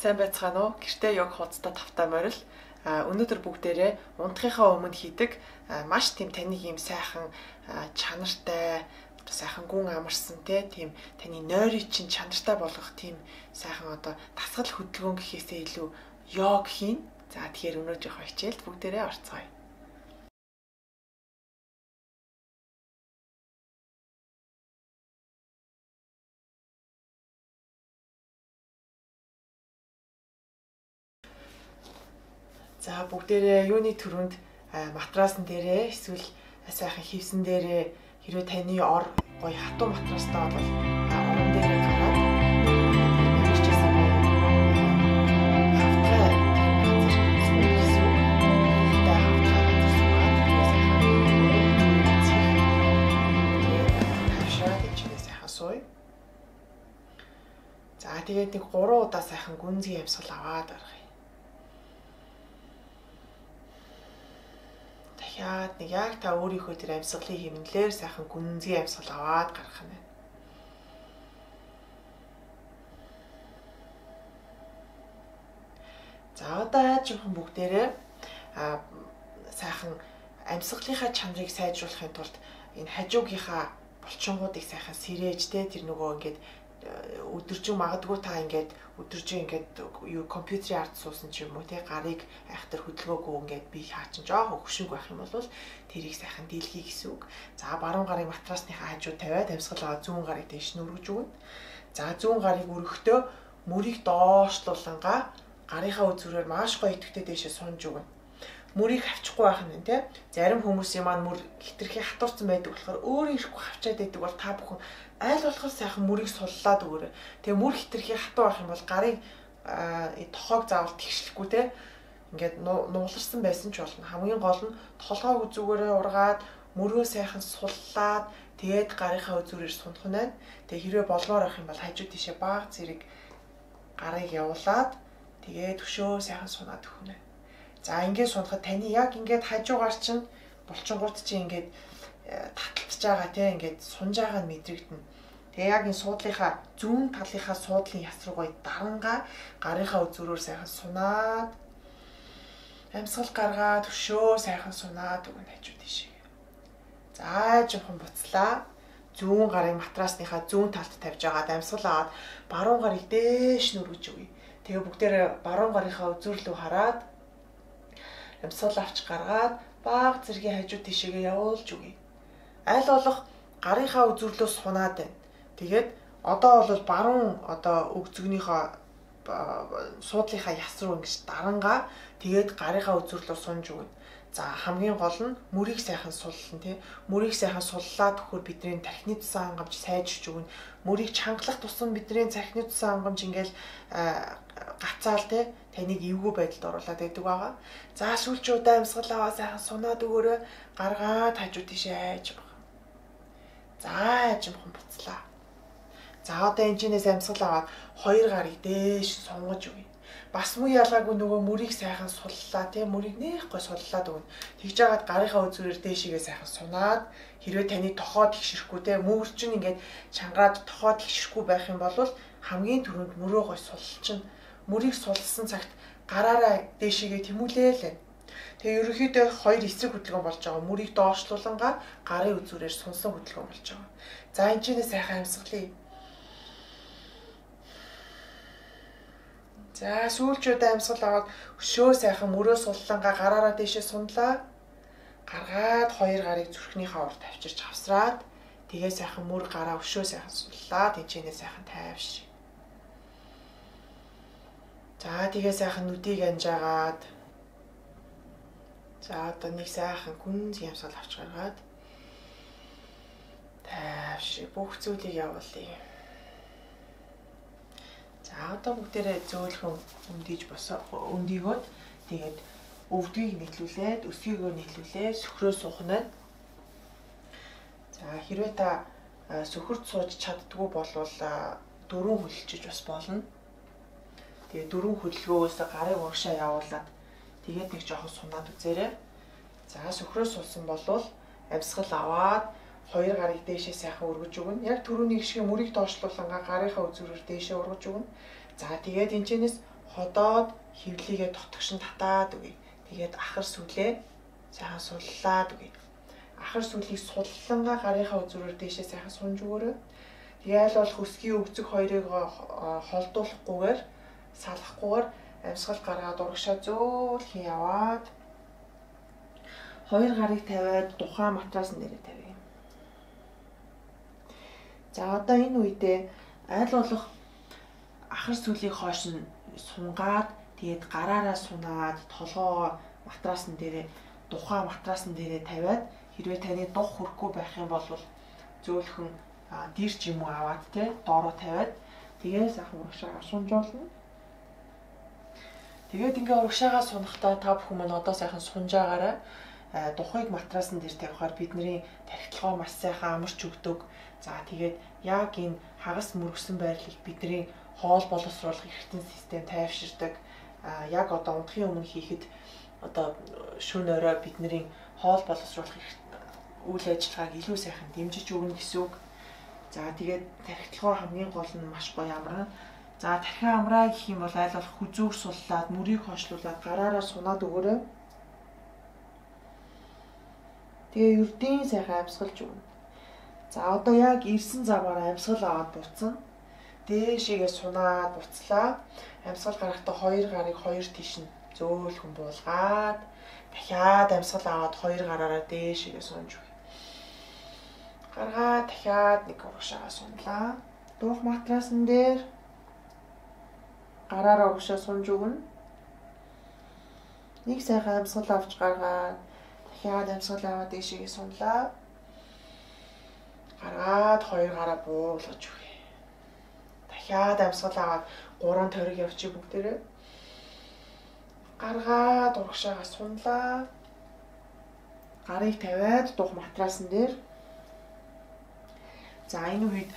сайн байцгаана уу? Гэртээ яг хуудастай тавтай морил. Өнөөдөр бүгдээрээ унтахынхаа өмнө хийдэг маш тийм таны ийм сайхан чанартай, сайхан гүн амарсан тийм таны нойрыг чинь чанартай болгох тийм сайхан одоо дасгал хөдөлгөөн гэхээсээ илүү йог хийн. За тэгэхээр өнөөдрийнхөө хичээлд бүгдээрээ орцгоё. За бүгдээрээ юуны түрүүнд матрасан дээрээ эсвэл сайхан хивсэн дээрээ хэрвээ таны ор гоё хатуу матрастай бол орон дээрээ гараад ямарч гэсэн хавтгай суух гэсэн та хавтгай сайхан сууя. За тэгээд нэг 3 удаа сайхан гүнзгий амьсгал аваад гаргая. Дахиад нэг яг та өөрийнхөө тэр амьсгалын хэмнэлээр сайхан гүнзгий амьсгал аваад гаргах нь байна. За одоо жоохон бүгдээрээ сайхан амьсгалынхаа чанарыг сайжруулахын тулд энэ хажуугийнхаа булчингуудыг сайхан сэрээж тэр нөгөө ингээд өдөржин магадгүй та ингээд өдөржин ингээд юу компьютерийн ард суусан ч юм уу гарыг айхтар хөдөлгөөгөө ингээд би хаачин жоох өгшинг байх юм бол тэрийг сайхан дийлхий гэсэн үг. За баруун гарыг матрасныхаа хажуу тавиад амьсгалаа зүүн гарыг дээш нь өргөж өгнө. За зүүн гарыг өргөхдөө мөрийг доошлуулангаа гарынхаа үзүүрээр маш гоё идэвхтэй дээшээ сунж өгнө. Мөрийг хавчихгүй байх нь тийм. Зарим хүмүүсийн маань мөр хитрхи хатуурсан байдаг болохоор өөрөө ирэхгүй хавчаад байдаг бол та бүхэн аль болох сайхан мөрийг суллаад өгөөрэй. Тэгээ мөр хитрхи хатуу байх юм бол гарыг тохоог заавал тэгшлэхгүй тийм. Ингээд нууларсан байсан ч болно. Хамгийн гол нь толгойг үзүүгээрээ ургаад мөрөө сайхан суллаад тэгээд гарынхаа үзүүрээр сунах нь байна. Тэгээ хэрвээ болмоор байх юм бол хажуу тишээ баг зэрэг гарыг явуулаад тэгээд төшөө сайхан сунаад өгөх нь. За ингээд сунахад таны яг ингээд хажуугаар чинь булчингууд чинь ингээд таталтж байгаа тийм ингээд сунж байгаа нь мэдрэгдэнэ. Тэгээ яг энэ суудлынхаа зүүн талынхаа суудлын яс руу гоё дарангаа гарынхаа үзүүрээр сайхан сунаад амьсгал гаргаад төшөө сайхан сунаад өгнө хажуу тийшээ. За жоохон буцлаа. Зүүн гарын матрасныхаа зүүн талд тавьж агаад амьсгал аваад баруун гарыг дээш нь өргөж өгье. Тэгээ бүгдээрээ баруун гарынхаа үзүүрлөө хараад амьсгал авч гаргаад баг зэргийн хажуу тишээгээ явуулж өгье. Аль болох гарынхаа үзүүрлөө сунаад байна. Тэгээд одоо бол баруун өгзөгнийхөө суудлынхаа яс руу ингэж дарангаа тэгээд гарынхаа үзүүрлөө сунж өгнө. За хамгийн гол нь мөрийг сайхан суллана тийм. Мөрийг сайхан суллаад өгөхөөр бидний тархины тусан хангамж сайжирч өгнө. Мөрийг чангалах тусам бидний тархины тусан хангамж ингээл гацаал тийм. Таныг эвгүй байдалд оруулаад байдаг байгаа. За сүүлчийн удаа амьсгал аваа сайхан сунаад өгөөрэй. Гаргаад хажуу тийшээ айж баг. За айжмхан буцлаа. За одоо энэчнээс амьсгал аваад хоёр гарыг дээш сунгаж өгье. Бас муу ялгаагүй нөгөө мөрийг сайхан суллаа тийм мөрийг нэх гой суллаад өгнө. Тэгж жагаад гарынхаа үзүүрээр дээшигээ сайхан сунаад хэрвээ таны тохоо тэгшэрхгүй тийм мөр чинь ингээд чангаад тохоо тэгшэрхгүй байх юм бол хамгийн түрүүнд мөрөө гой сулчна. Мөрийг сулсан цагт гараараа дээшигээ тэмүүлээл байна. Тэгээ ерөнхийдөө хоёр эсрэг хөдөлгөөн болж байгаа. Мөрийг доошлуулангаа гарын үзүүрээр сунсан хөдөлгөөн болж байгаа. За энэчнээс сайхан амьсгалъя. За сүүлчүүдээ амьсгал аваад өшөө сайхан мөрөө суллангаа гараараа дээшээ сунлаа. Гаргаад хоёр гарыг зүрхнийхээ урд авчирч хавсраад тэгээ сайхан мөр гараа өшөө сайхан суллаа. Тэнчэнээ сайхан тайвшир. За тэгээ сайхан нүдийг анжаагаад за одоо нэг сайхан гүнзгий амьсгал авч гаргаад тайвшир бүх зүйлийг явуулъя. За одоо бүгдээрээ зөөлхөн өндийгөөд тэгээд өвдгийг нийлүүлээд өсгийгөө нийлүүлээд сөхрөө суух нь. За хэрвээ та сөхөрт сууж чаддгүй бол дөрөв хөлчиж бас болно. Тэгээ дөрөв хөдөлгөөгөөс гарыг урагшаа явуулаад тэгээд нэг жоохон сунаад үзээрэй. За сөхрөө суусан бол амьсгал аваад хоёр гарыг дээшээ сайхан өргөж өгнө. Яг түрүүний шиг мөрийг доошлуулангаа гарынхаа үзүүрээр дээшээ өргөж өгнө. За тэгээд энэчнээс ходоод хөвлийгээ дотгошин татаад үгүй. Тэгээд ахар сүлээ сайхан суллаад үгүй. Ахар сүлийг суллангаа гарынхаа үзүүрээр дээшээ сайхан сунж өгөөрэй. Тэгээл бол хөсгийн өвцөг хоёрыг холдуулахгүйгээр салахгүйгээр амьсгал гаргаад урагшаа зөөлхөн яваад хоёр гарыг тавиад тухайн матрасан дээрээ тавья. За одоо энэ үедээ аль болох ахар сүлийг хойш нь сунгаад тэгээд гараараа сунаад толгоо матрасан дээрээ тухайн матрасан дээрээ тавиад хэрвээ таны дух хүрэхгүй байх юм бол зөөлхөн дэрч юм уу аваад те доороо тавиад тэгээд сайхан урагшаа сунж болно. Тэгээд ингээ урагшаагаа сунахдаа та бүхэн маань одоо сайхан сунж агаараа духыг матрасан дээр тавихаар бидний тархитлагоо маш сайхан амарч өгдөг. За тэгээд яг энэ хагас мөргсөн байрлал бидний хоол боловсруулах эргэтэн систем тайвширдаг. Яг одоо унтахын өмнө хийхэд одоо шөнө орой бидний хоол боловсруулах үйл ажиллагааг илүү сайхан дэмжиж өгнө гэсэн үг. За тэгээд тархитлагоо хамгийн гол нь маш гоё амраа. За тархиа амраа гэх юм бол аль болох хүзүүр суллаад мөрийг хойшлуулад гараараа сунаад өгөөрэй. Тэгээ ердийн сайхан амьсгалж өгнө. За одоо яг ирсэн замаараа амьсгал аваад буцсан. Дээшээгээ сунаад буцлаа. Амьсгал гарахдаа хоёр гарыг хоёр тийш нь зөөлхөн буулгаад дахиад амьсгал аваад хоёр гараараа дээшээгээ сунж өгье. Гаргаад дахиад нэг урагшаагаа сунлаа. Дух матрасан дээр гараараа урагшаа сунж өгнө. Нэг сайхан амьсгал авч гаргаад дахиад амьсгал аваад дээшээгээ сунлаа. Гаргаад хоёр гараа буулгаж өгье. Дахиад амьсгал аваад гурван тойрог явчих бүгдээрээ. Гаргаад урагшаагаа сунлаа. Гарыг тавиад дух матрасан дээр. За энэ үед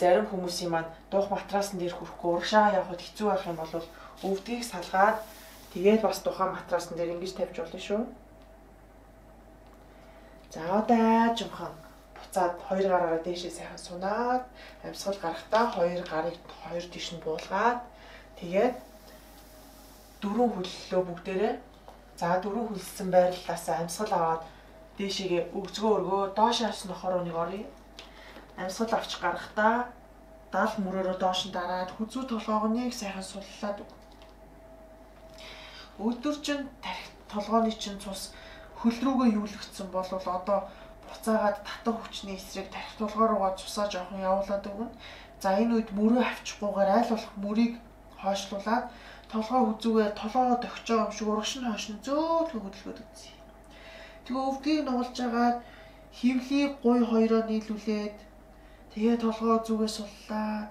зарим хүмүүсийн маань дух матрасан дээр хүрэхгүй урагшаагаа явахд хэцүү байх юм бол өвдгийг салгаад тэгээд бас тухайн матрасан дээр ингэж тавьж болно шүү. За одоо аажимхан буцаад хоёр гараараа дээшээ сайхан сунаад амьсгал гарахдаа хоёр гарыг хоёр тийш нь буулгаад тэгээд дөрөв хөллөө бүгдээрээ за дөрөв хөлсөн байрлалаас амьсгал аваад дээшээгээ өгзгөө өргөө доошоос нохороо нэг орё. Амьсгал авч гарахдаа дал мөрөөрөө доош нь дараад хүзүү толгоог нэг сайхан суллаад өг. Өдөржин тархи толгооны чинь цус хөл рүүгээ юулгдсан бол одоо буцаагаад татан хүчний эсрэг тархи толгоо руугаа цусаа жоохон явуулаад өгнө. За энэ үед мөрөө авчихгүйгээр аль болох мөрийг хойшлуулад толгоо хүзүүгээр толгоо догчоо юм шиг урагш нь хойш нь зөөлхөн хөдөлгөөд үзье. Тэгээ өвдгийг нугалж агаад хөвлийг гуй хоёроо нийлүүлээд тэгээ толгоо зүгээ суллаа.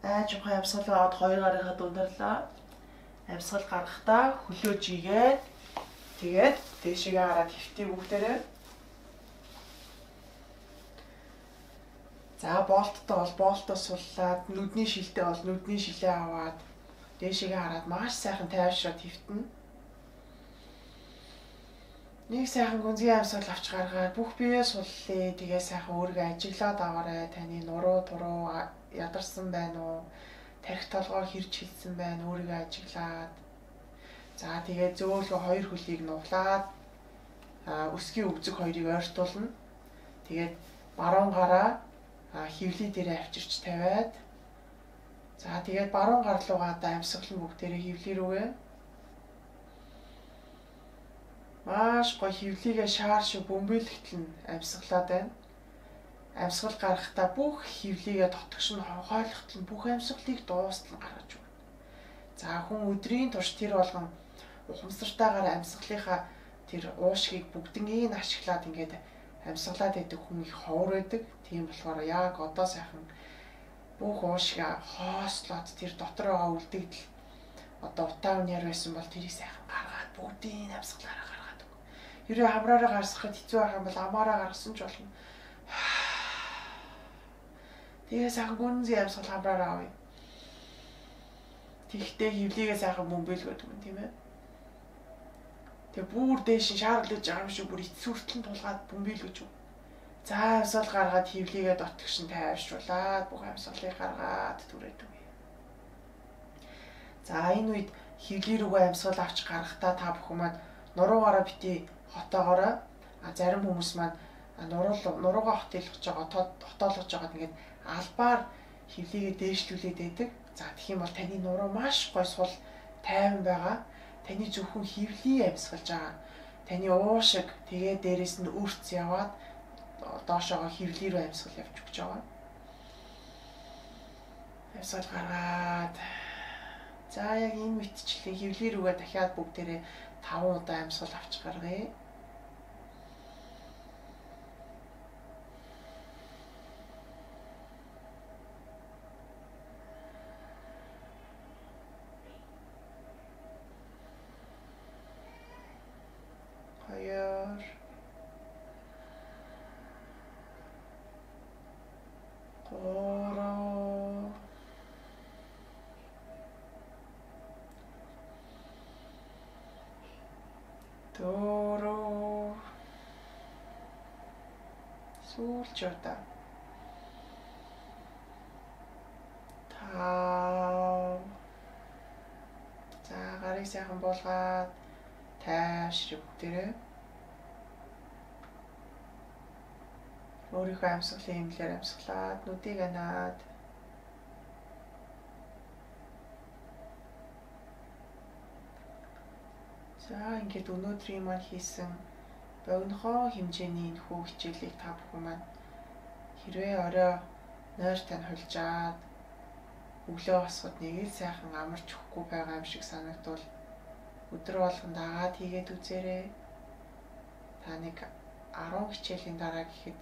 Аажимхан амьсгал аваад хоёр гарынхаа дундарлаа. Амьсгал гаргахдаа хөлөө жигээд тэгээд дээшээгээ хараад хэвтээ бүгдээрээ. За болттой бол болтоо суллаад нүдний шилтэй бол нүдний шилээ аваад дээшээгээ хараад маш сайхан тайвшраад хэвтэнэ. Нэг сайхан гүнзгий амьсгал авч гаргаад бүх биеэ суллаа. Тэгээ сайхан өөрийгөө ажиглаад аваарай. Таны нуруу туруу ядарсан байна уу? Тархи толгоо хэрж хилсэн байна. Өөрийгөө ажиглаад. За тэгээ зөөлгөө хоёр хөлийг нуглаад өсгийн өвзөг хоёрыг ойртуулна. Тэгээд баруун гараа хөвлий дээрээ авчирч тавиад. За тэгээд баруун гар руугаа амьсгал бүгдээрээ хөвлий рүүгээ. Маш гоё хөвлийгээ шаар шиг бөмбөлөгтлэн амьсгалаад байна. Амьсгал гарахдаа бүх хөвлийгээ дотгошин хойлохтол бүх амьсгалыг дуустал гаргаж өгнө. За хүн өдрийн турш тэр болгон ухамсартайгаар амьсгалынхаа тэр уушгийг бүгднийг ашиглаад ингээд амьсгалаад байдаг хүн их ховор байдаг. Тийм болохоор яг одоо сайхан бүх уушгаа хоослоод тэр дотороо үлдэгдэл одоо утаа үнээр байсан бол тэрийг сайхан гаргаад бүгдийг амьсгалаараа гаргаад өг. Хэрвээ хамраараа гаргахад хэцүү байх юм бол амаараа гаргасан ч болно. Тэгээ сайхан гүнзгий амьсгал хамраараа авъя. Тэгтээ хөвлийгээ сайхан бөмбөлгөөд өгнө тийм ээ. Тэгээ бүр дээш шаарлаж байгаа юм шиг бүр эцсүртэл нь тулгаад бөмбөлгөж өг. За амьсгал гаргаад хөвлийгээ дотгошин тайвшруулад бүх амьсгалыг гаргаад түрээд өгье. За энэ үед хөвлий рүүгээ амьсгал авч гарахдаа та бүхэн маань нуруугаараа бити хотоогоорой. Зарим хүмүүс маань нуруугаа хотоолгож байгаа, хотоолгож байгаад ингээд албаар хөвлийгээ дээшлүүлээд байдаг. За тэгэх юм бол таны нуруу маш гой сул тайван байгаа. Таны зөвхөн хөвлий амьсгалж байгаа. Таны уушиг тэгээ дээрээс нь үрц яваад доошоогоо хөвлий рүү амьсгал явж өгч байгаа. Амьсгал гаргаад за яг энэ мэтчлэн хөвлий рүүгээ дахиад бүгдээрээ 5 удаа амьсгал авч гаргая. Хоёр. Гурав. Дөрөв. Сүүлч удаа. 5. За гарыг сайхан буулгаад тайвшир бүгдээрээ өөрийнхөө амьсгалын хэмнэлээр амьсгалаад нүдийг анаад за ингээд өнөөдрийн маань хийсэн богинохоо хэмжээний энэхүү хичээлийг та бүхэн маань хэрвээ орой нойр тань хулжаад өглөө босоход нэг л сайхан амарч өгөхгүй байгаа юм шиг санагдвал өдөр болгон дагаад хийгээд үзээрэй. Та нэг 10 хичээлийн дараа гэхэд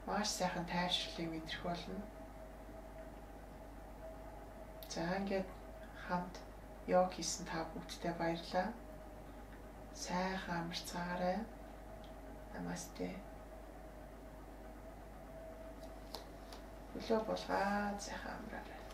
маш сайхан тайвшрлыг мэдрэх болно. За ингээд хамт йог хийсэн та бүгдтэй баярлалаа. Сайхан амарцгаарай. Намасте. Өглөө болгоод сайхан амраарай.